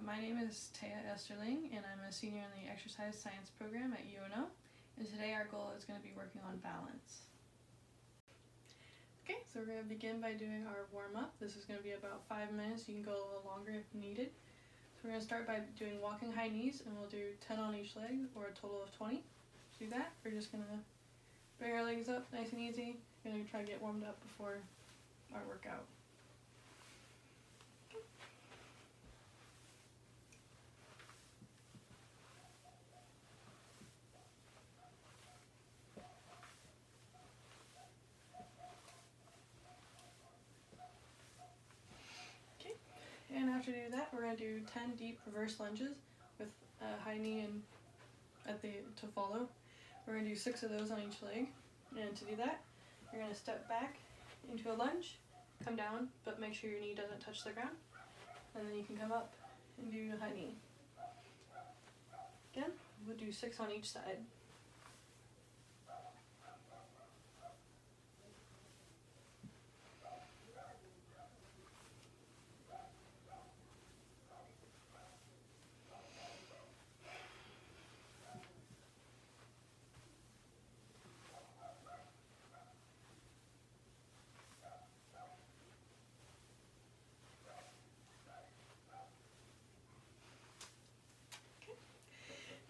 My name is Taya Esterling, and I'm a senior in the Exercise Science program at UNO. And today our goal is going to be working on balance. Okay, so we're going to begin by doing our warm-up. This is going to be about 5 minutes. You can go a little longer if needed. So we're going to start by doing walking high knees, and we'll do 10 on each leg, or a total of 20. To do that, we're just going to bring our legs up nice and easy. We're going to try to get warmed up before our workout. And after do that, we're going to do 10 deep reverse lunges with a high knee and to follow. We're going to do 6 of those on each leg. And to do that, you're going to step back into a lunge, come down, but make sure your knee doesn't touch the ground. And then you can come up and do a high knee. Again, we'll do 6 on each side.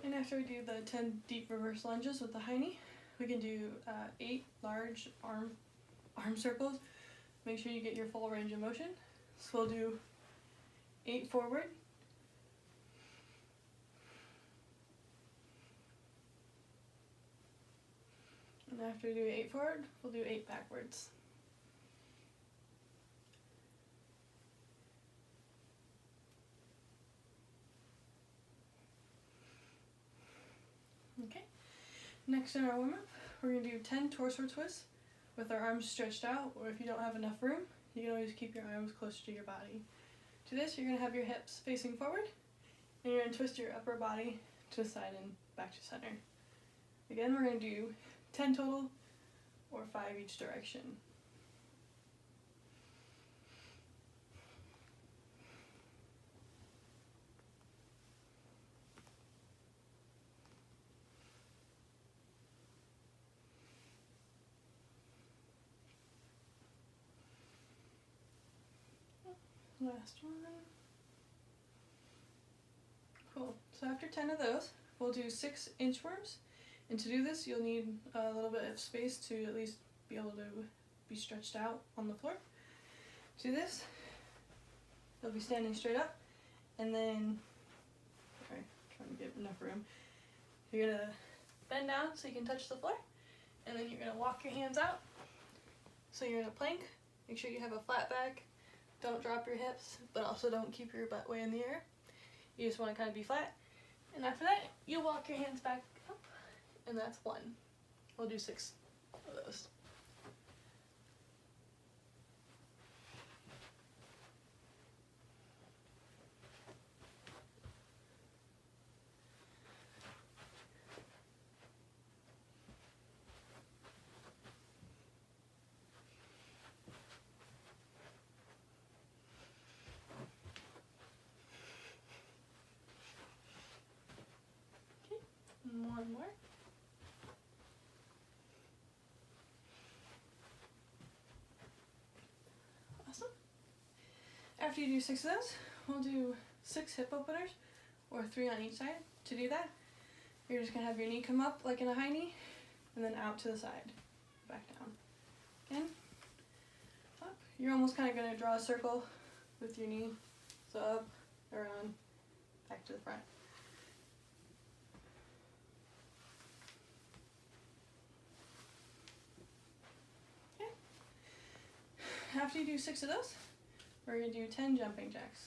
And after we do the 10 deep reverse lunges with the high knee, we can do 8 large arm circles. Make sure you get your full range of motion. So we'll do 8 forward, and after we do 8 forward, we'll do 8 backwards. Okay, next in our warm-up, we're going to do 10 torso twists with our arms stretched out, or if you don't have enough room, you can always keep your arms closer to your body. To this, you're going to have your hips facing forward, and you're going to twist your upper body to the side and back to center. Again, we're going to do 10 total, or 5 each direction. Last one. Cool. So after 10 of those, we'll do 6 inchworms. And to do this, you'll need a little bit of space to at least be able to be stretched out on the floor. To do this, you'll be standing straight up, and then, sorry, trying to get enough room. You're gonna bend down so you can touch the floor, and then you're gonna walk your hands out. So you're in a plank. Make sure you have a flat back. Don't drop your hips, but also don't keep your butt way in the air. You just want to kind of be flat. And after that, you walk your hands back up, and that's 1. We'll do 6 of those. One more. Awesome. After you do 6 of those, we'll do 6 hip openers, or 3 on each side. To do that, you're just going to have your knee come up like in a high knee, and then out to the side, back down. Again, up. You're almost kind of going to draw a circle with your knee, so up, around, back to the front. After you do 6 of those, we're going to do 10 jumping jacks.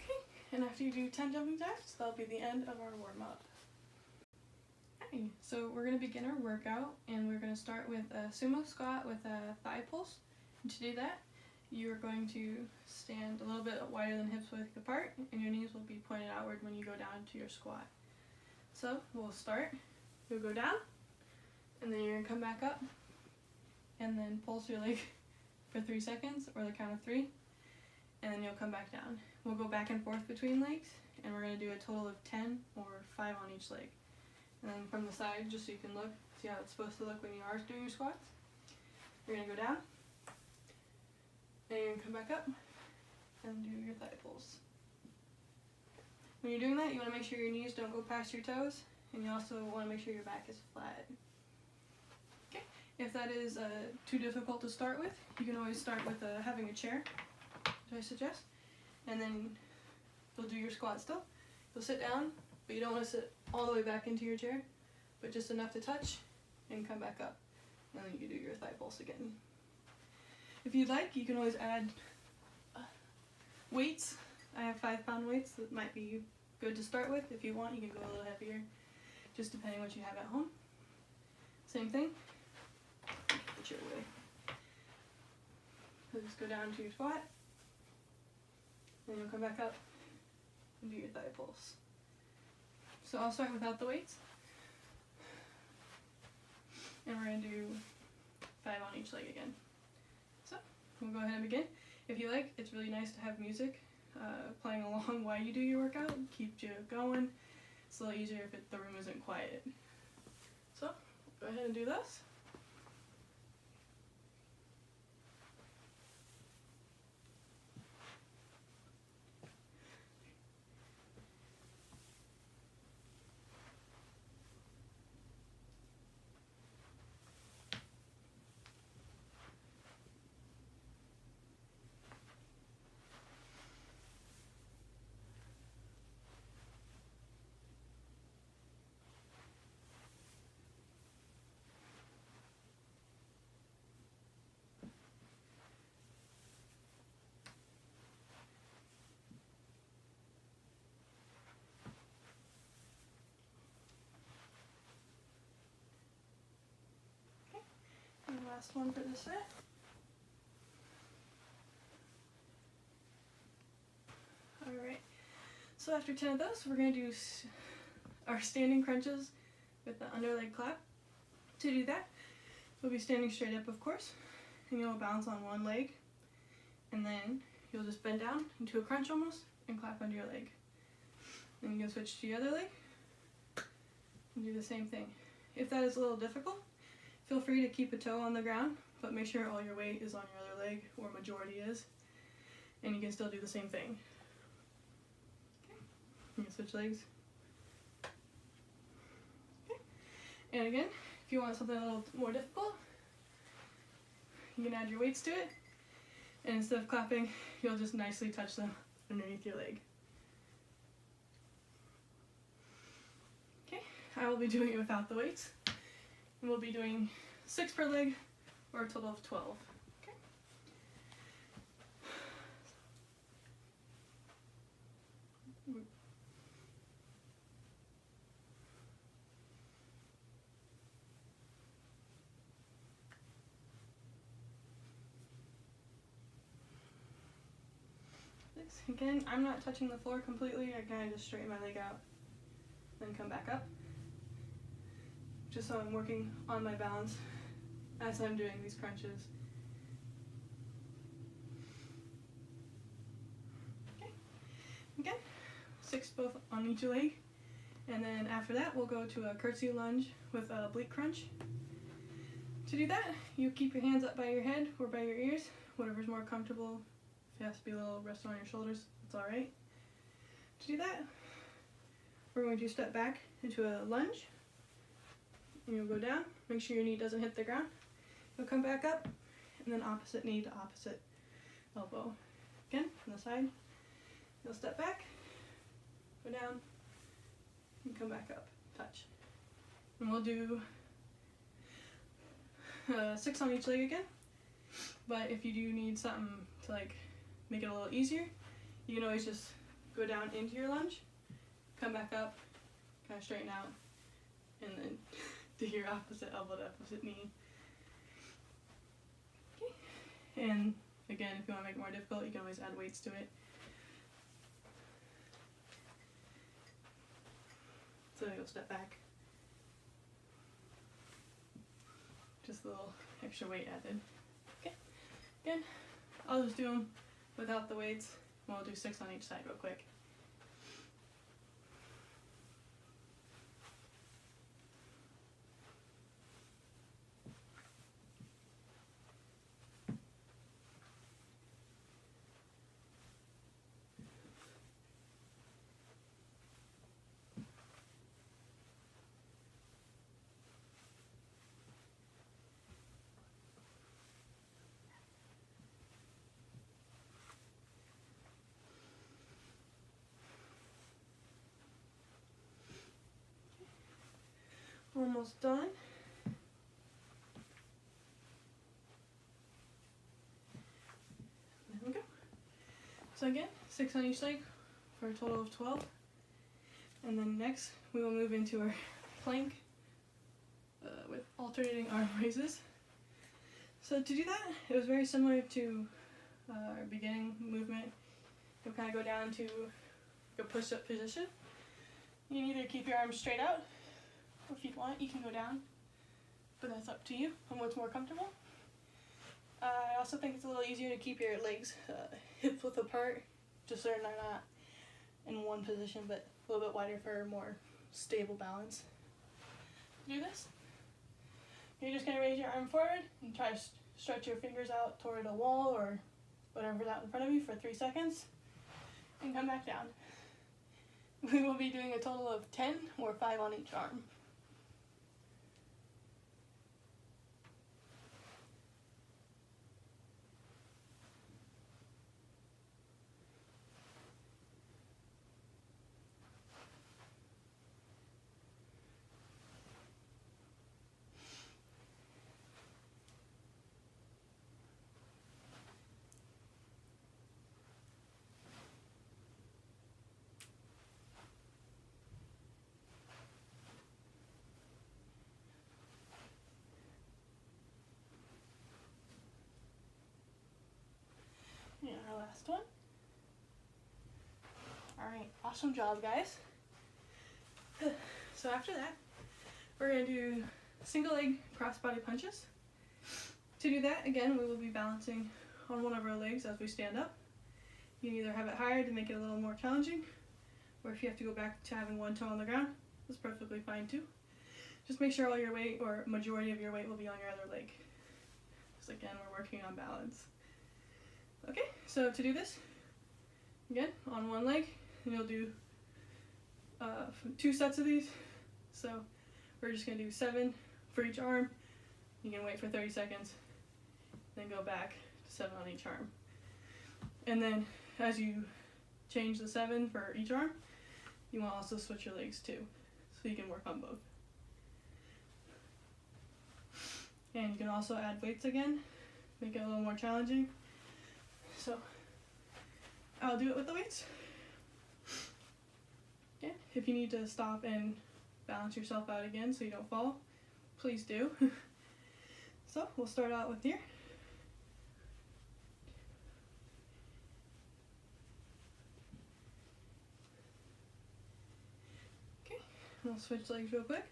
Okay, and after you do 10 jumping jacks, that'll be the end of our warm-up. Okay, so we're going to begin our workout, and we're going to start with a sumo squat with a thigh pulse. And to do that, you are going to stand a little bit wider than hips width apart, and your knees will be pointed outward when you go down to your squat. So we'll start you'll go down, and then you're going to come back up, and then pulse your leg for 3 seconds, or the count of 3, and then you'll come back down. We'll go back and forth between legs, and we're going to do a total of 10 or 5 on each leg. And then from the side, just so you can look, see how it's supposed to look when you are doing your squats. You're going to go down, and you're going to come back up, and do your thigh pulls. When you're doing that, you want to make sure your knees don't go past your toes, and you also want to make sure your back is flat. Okay. If that is too difficult to start with, you can always start with having a chair, which I suggest, and then you'll do your squat still. You'll sit down, but you don't want to sit all the way back into your chair, but just enough to touch and come back up. And then you can do your thigh pulse again. If you'd like, you can always add weights. I have 5-pound weights that might be good to start with. If you want, you can go a little heavier, just depending what you have at home. Same thing, put your way. So just go down to your squat, and you'll come back up and do your thigh pulse. So I'll start without the weights, and we're going to do 5 on each leg again. So we'll go ahead and begin. If you like, it's really nice to have music playing along while you do your workout. Keeps you going. It's a little easier if the room isn't quiet. So go ahead and do this. And the last one for this set. Alright, so after 10 of those, we're going to do our standing crunches with the underleg clap. To do that, you'll be standing straight up, of course, and you'll bounce on one leg, and then you'll just bend down into a crunch almost, and clap under your leg. Then you can switch to your other leg, and do the same thing. If that is a little difficult, feel free to keep a toe on the ground, but make sure all your weight is on your other leg, or majority is, and you can still do the same thing. Okay. You can switch legs. Okay. And again, if you want something a little more difficult, you can add your weights to it, and instead of clapping, you'll just nicely touch them underneath your leg. Okay, I will be doing it without the weights. And we'll be doing 6 per leg, or a total of 12. Okay. Again, I'm not touching the floor completely. I kind of just straighten my leg out, then come back up. Just so I'm working on my balance as I'm doing these crunches. Okay. Again, 6 both on each leg. And then after that, we'll go to a curtsy lunge with a oblique crunch. To do that, you keep your hands up by your head or by your ears, whatever's more comfortable. If it has to be a little resting on your shoulders, it's alright. To do that, we're going to step back into a lunge. And you'll go down, make sure your knee doesn't hit the ground. You'll come back up, and then opposite knee to opposite elbow. Again, from the side, you'll step back, go down, and come back up, touch. And we'll do 6 on each leg again, but if you do need something to like make it a little easier, you can always just go down into your lunge, come back up, kind of straighten out, and then do your opposite elbow to opposite knee. Okay. And again, if you want to make it more difficult, you can always add weights to it. So you'll step back, just a little extra weight added. Okay, again, I'll just do them without the weights, and we'll do 6 on each side real quick. Almost done. There we go. So again, 6 on each leg for a total of 12. And then next we will move into our plank with alternating arm raises. So to do that, it was very similar to our beginning movement. You'll kind of go down to a push-up position. You can either keep your arms straight out, or if you want, you can go down, but that's up to you on what's more comfortable. I also think it's a little easier to keep your legs hip width apart, just so they're not in one position, but a little bit wider for a more stable balance. Do this. You're just going to raise your arm forward and try to stretch your fingers out toward a wall or whatever's out in front of you for 3 seconds, and come back down. We will be doing a total of 10 or 5 on each arm. And our last one. Alright, awesome job, guys. So after that, we're going to do single leg crossbody punches. To do that, again, we will be balancing on one of our legs as we stand up. You can either have it higher to make it a little more challenging, or if you have to go back to having one toe on the ground, that's perfectly fine too. Just make sure all your weight, or majority of your weight, will be on your other leg. Because again, we're working on balance. Okay, so to do this, again, on one leg, and you'll do 2 sets of these. So we're just going to do 7 for each arm. You can wait for 30 seconds, then go back to 7 on each arm. And then as you change the 7 for each arm, you want to also switch your legs too, so you can work on both. And you can also add weights again, make it a little more challenging. So I'll do it with the weights. Okay, if you need to stop and balance yourself out again so you don't fall, please do. So we'll start out with here. Okay, I'll switch legs real quick.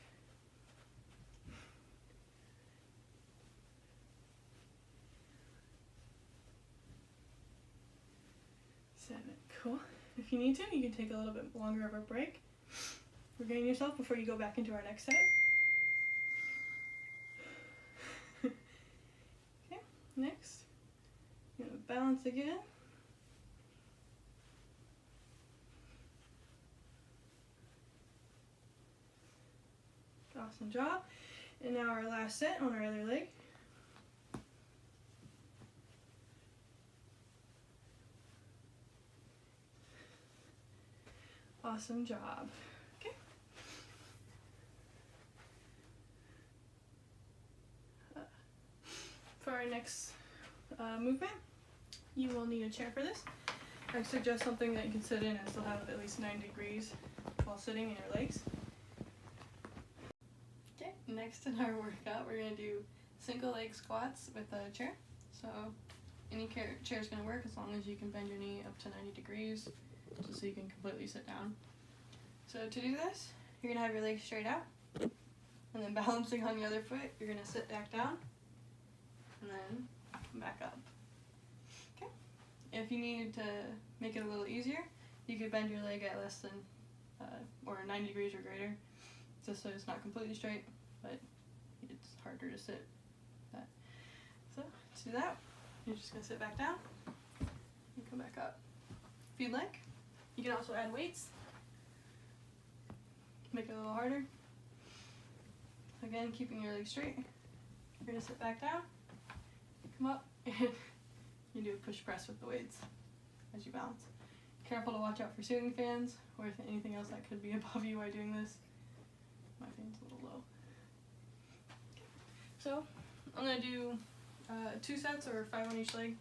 Cool. If you need to, you can take a little bit longer of a break. Regain yourself before you go back into our next set. Okay, next, you're going to balance again. Awesome job. And now our last set on our other leg. Awesome job. Okay. For our next movement, you will need a chair for this. I suggest something that you can sit in and still have at least 90 degrees while sitting in your legs. Okay, next in our workout, we're going to do single leg squats with a chair. So any chair is going to work as long as you can bend your knee up to 90 degrees. Just so you can completely sit down. So to do this, you're going to have your legs straight out. And then balancing on the other foot, you're going to sit back down and then come back up. Okay. If you need to make it a little easier, you could bend your leg at less than or 90 degrees or greater, just so it's not completely straight, but it's harder to sit that. So to do that, you're just going to sit back down and come back up. If you'd like, you can also add weights. Make it a little harder. Again, keeping your legs straight. You're going to sit back down, come up, and you do a push press with the weights as you balance. Careful to watch out for ceiling fans or anything else that could be above you while doing this. My fan's a little low. Okay. So I'm going to do 2 sets or 5 on each leg,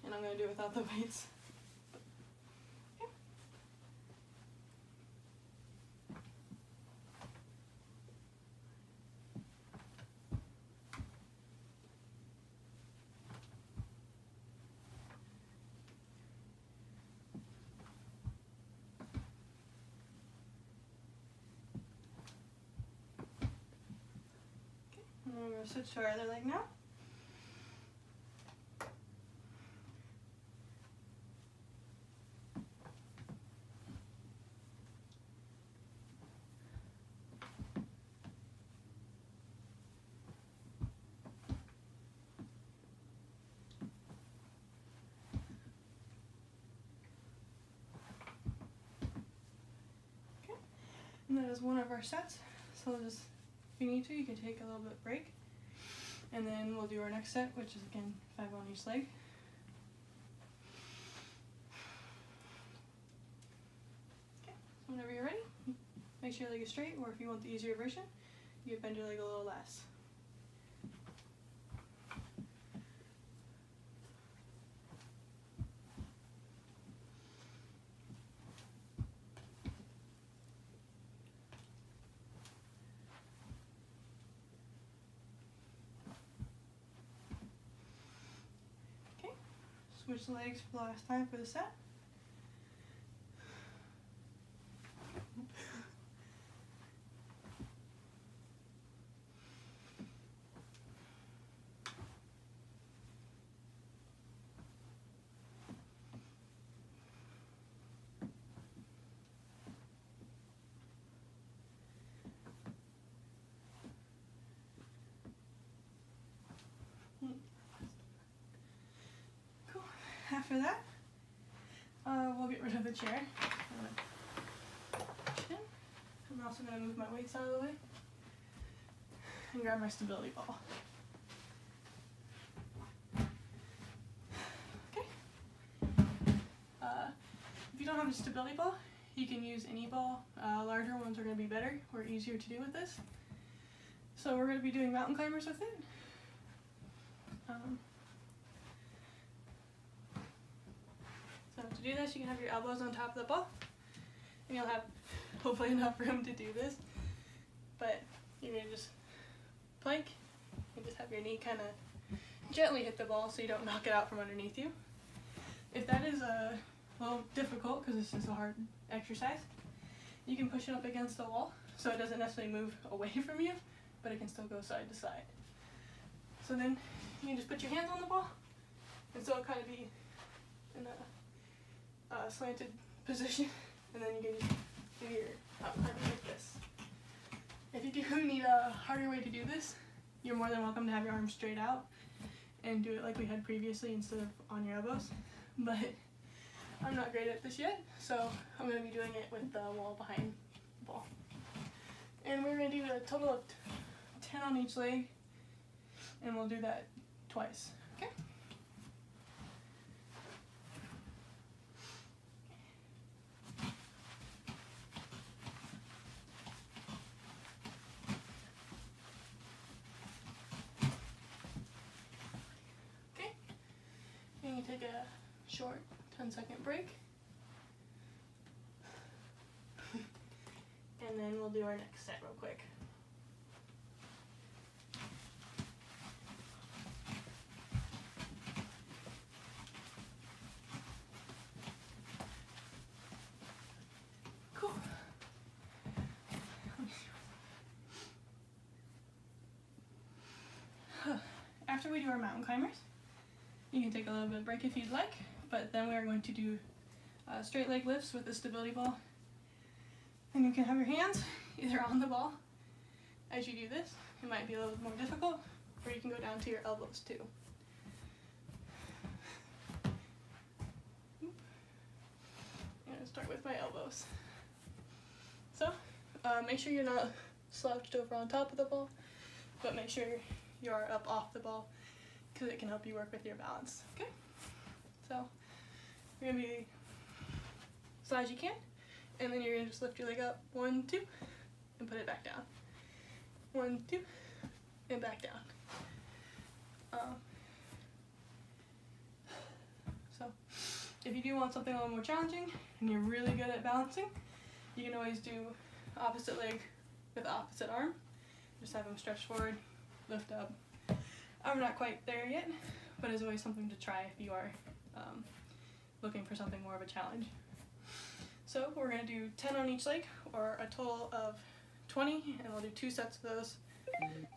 and I'm going to do it without the weights. And we're going to switch to our other leg now. Okay. And that is one of our sets. So just, if you need to, you can take a little bit break. And then we'll do our next set, which is again 5 on each leg. Okay, so whenever you're ready, make sure your leg is straight, or if you want the easier version, you can bend your leg a little less. Switch the legs for the last time for the set. After that, we'll get rid of the chair. I'm also going to move my weights out of the way and grab my stability ball. Okay. If you don't have a stability ball, you can use any ball. Larger ones are going to be better or easier to do with this. So we're going to be doing mountain climbers with it. So to do this, you can have your elbows on top of the ball, and you'll have hopefully enough room to do this. But you're going to just plank and just have your knee kind of gently hit the ball so you don't knock it out from underneath you. If that is a little difficult, because this is a hard exercise, you can push it up against the wall so it doesn't necessarily move away from you, but it can still go side to side. So then you can just put your hands on the ball, and so it'll kind of be in a slanted position, and then you can just do your climbing like this. If you do need a harder way to do this, you're more than welcome to have your arms straight out and do it like we had previously instead of on your elbows. But I'm not great at this yet, so I'm going to be doing it with the wall behind the ball. And we're going to do a total of 10 on each leg, and we'll do that twice. Okay? And you take a short 10-second break. And then we'll do our next set real quick. Cool. after we do our mountain climbers, you can take a little bit of break if you'd like, but then we are going to do straight leg lifts with the stability ball. And you can have your hands either on the ball as you do this. It might be a little more difficult, or you can go down to your elbows too. I'm gonna start with my elbows. So, make sure you're not slouched over on top of the ball, but make sure you're up off the ball because it can help you work with your balance. Okay? So, you're gonna be as high as you can, and then you're gonna just lift your leg up, 1, 2, and put it back down. 1, 2, and back down. So, if you do want something a little more challenging, and you're really good at balancing, you can always do opposite leg with opposite arm. Just have them stretch forward, lift up. I'm not quite there yet, but it's always something to try if you are looking for something more of a challenge. So we're going to do 10 on each leg, or a total of 20, and we'll do 2 sets of those,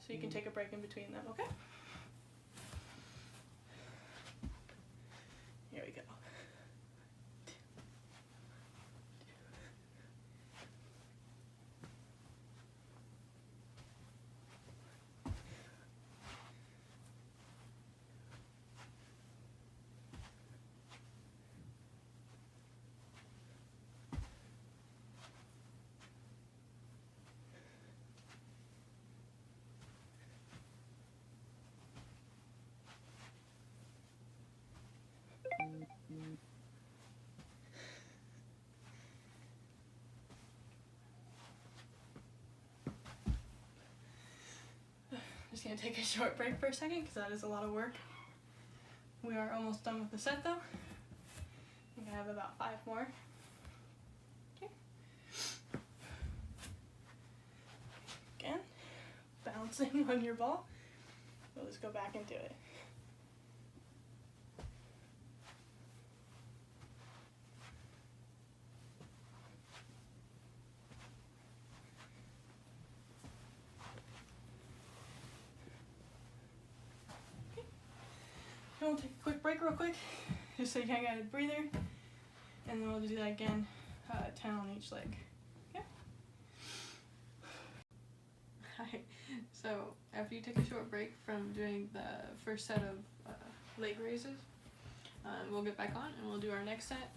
so you can take a break in between them, okay? Here we go. Just gonna take a short break for a second because that is a lot of work. We are almost done with the set though. I'm gonna have about 5 more. Okay. Again, bouncing on your ball. We'll just go back into it. We'll take a quick break real quick, just so you can get a breather, and then we'll do that again, 10 on each leg. Okay? Hi. So after you take a short break from doing the first set of leg raises, we'll get back on and we'll do our next set.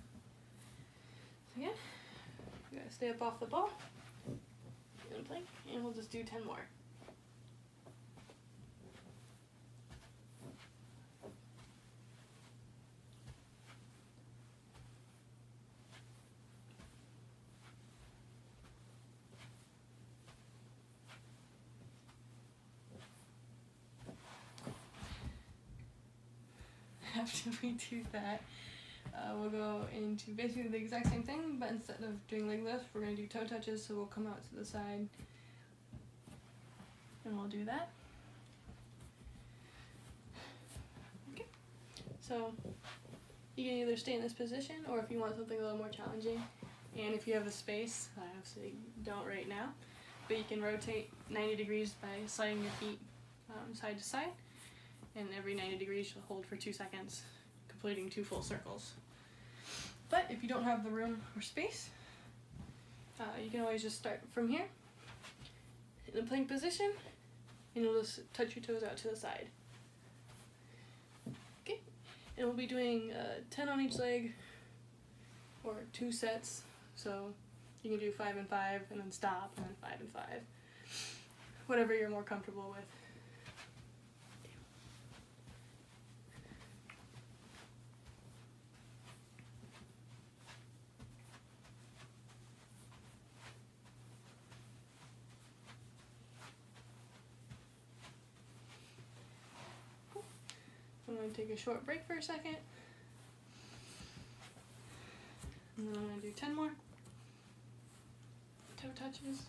So again, you gotta stay up off the ball, and plank, and we'll just do 10 more. After we do that, we'll go into basically the exact same thing, but instead of doing leg lifts, we're going to do toe touches, so we'll come out to the side, and we'll do that. Okay, so you can either stay in this position, or if you want something a little more challenging, and if you have the space, I obviously don't right now, but you can rotate 90 degrees by sliding your feet side to side. And every 90 degrees you'll hold for 2 seconds, completing 2 full circles. But if you don't have the room or space, you can always just start from here, in the plank position, and you'll just touch your toes out to the side. Okay, and we'll be doing 10 on each leg, or 2 sets, so you can do 5 and 5, and then stop, and then 5 and 5. Whatever you're more comfortable with. I'm going to take a short break for a second, and then I'm going to do 10 more toe touches.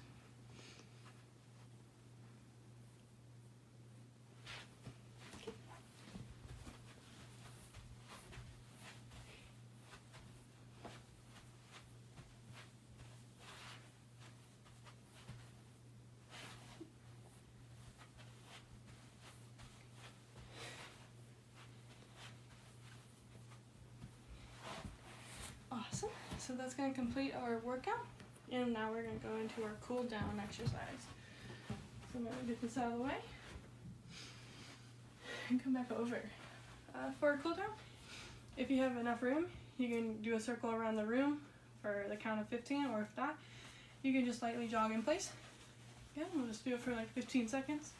so that's going to complete our workout. And now we're going to go into our cool down exercise. So I'm going to get this out of the way and come back over. For a cool down, if you have enough room, you can do a circle around the room for the count of 15, or if not, you can just lightly jog in place. Yeah, we'll just do it for like 15 seconds.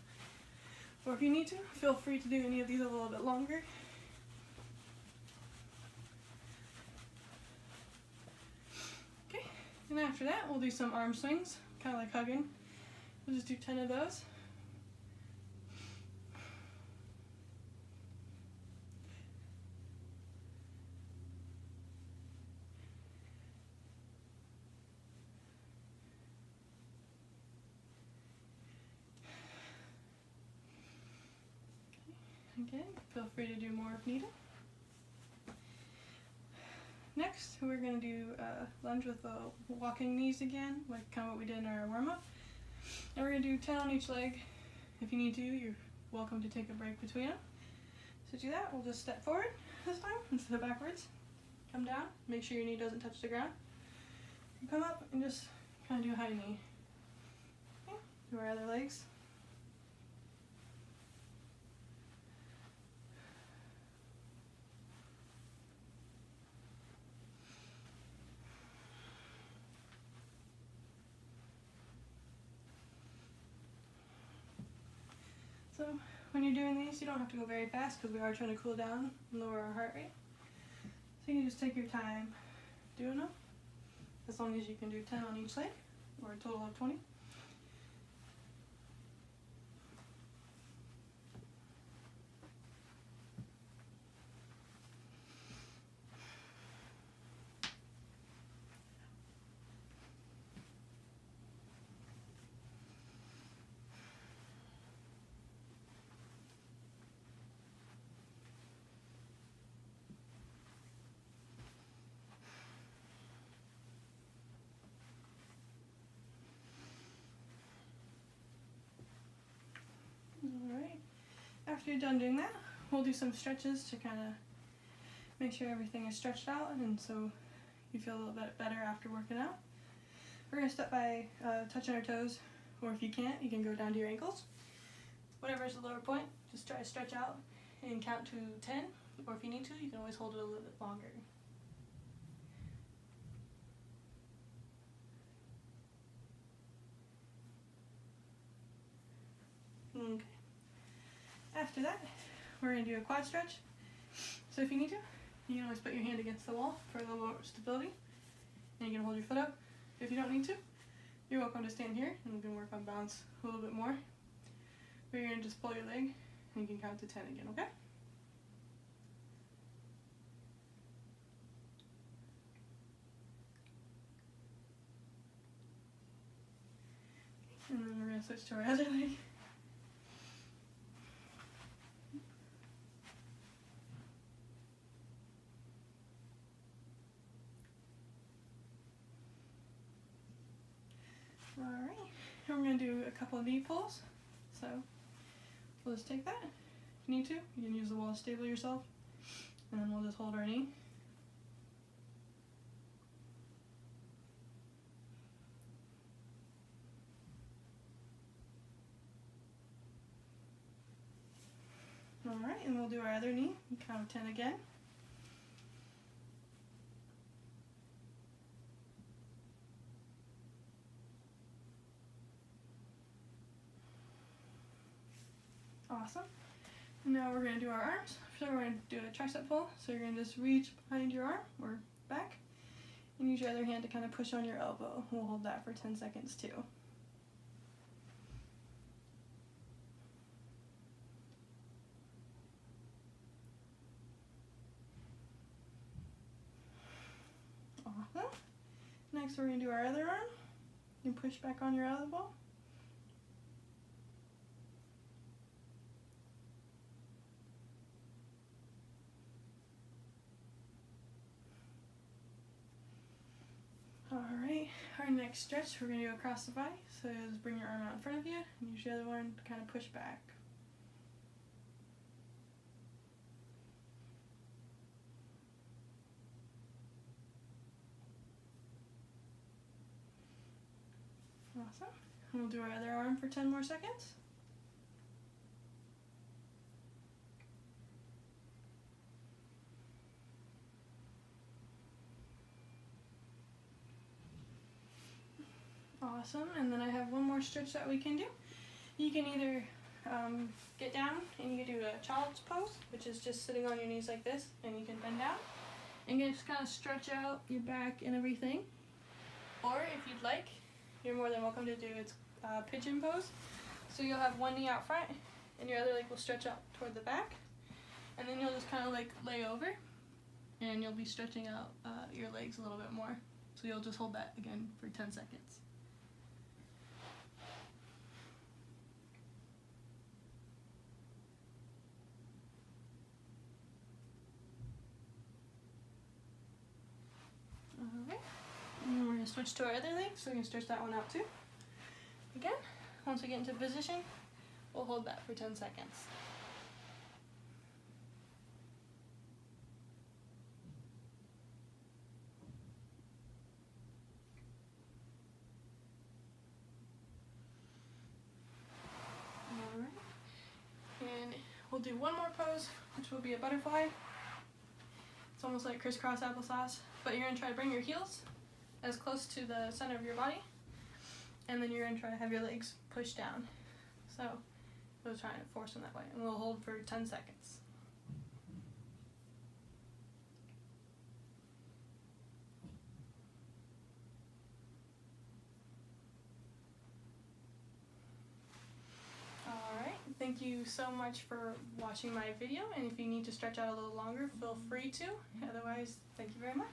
Or if you need to, feel free to do any of these a little bit longer. Okay, and after that, we'll do some arm swings, kind of like hugging. We'll just do 10 of those. Again, feel free to do more if needed. Next, we're going to do lunge with the walking knees again, like kind of what we did in our warm-up. And we're going to do 10 on each leg. If you need to, you're welcome to take a break between them. So to do that, we'll just step forward this time instead of backwards. Come down, make sure your knee doesn't touch the ground. And come up and just kind of do high knee. Okay. Do our other legs. So when you're doing these, you don't have to go very fast because we are trying to cool down and lower our heart rate. So you can just take your time doing them, as long as you can do 10 on each leg, or a total of 20. Alright, after you're done doing that, we'll do some stretches to kind of make sure everything is stretched out, and so you feel a little bit better after working out. We're going to start by touching our toes, or if you can't, you can go down to your ankles. Whatever is the lower point, just try to stretch out and count to 10, or if you need to, you can always hold it a little bit longer. Okay. After that, we're going to do a quad stretch. So if you need to, you can always put your hand against the wall for a little more stability, and you can hold your foot up. If you don't need to, you're welcome to stand here, and we can work on balance a little bit more. But you're going to just pull your leg, and you can count to 10 again, okay? And then we're going to switch to our other leg. Alright, and we're going to do a couple of knee pulls. So we'll just take that. If you need to, you can use the wall to stable yourself. And then we'll just hold our knee. Alright, and we'll do our other knee, count of 10 again. Awesome. And now we're going to do our arms. So we're going to do a tricep pull. So you're going to just reach behind your arm or back and use your other hand to kind of push on your elbow. We'll hold that for 10 seconds too. Awesome. Next we're going to do our other arm. You push back on your elbow. Alright, our next stretch we're going to do across the body. So just bring your arm out in front of you and use the other one to kind of push back. Awesome. And we'll do our other arm for 10 more seconds. Awesome. And then I have one more stretch that we can do. You can either get down and you can do a child's pose, which is just sitting on your knees like this, and you can bend down and just kind of stretch out your back and everything. Or if you'd like, you're more than welcome to do its pigeon pose. So you'll have one knee out front and your other leg will stretch out toward the back, and then you'll just kind of like lay over and you'll be stretching out your legs a little bit more. So you'll just hold that again for 10 seconds. Alright, and then we're going to switch to our other leg, so we can stretch that one out too. Again, once we get into position, we'll hold that for 10 seconds. Alright, and we'll do one more pose, which will be a butterfly. It's almost like crisscross applesauce, but you're going to try to bring your heels as close to the center of your body, and then you're going to try to have your legs pushed down. So we'll try and force them that way, and we'll hold for 10 seconds. Alright, thank you so much for watching my video, and if you need to stretch out a little longer, feel free to. Otherwise, thank you very much.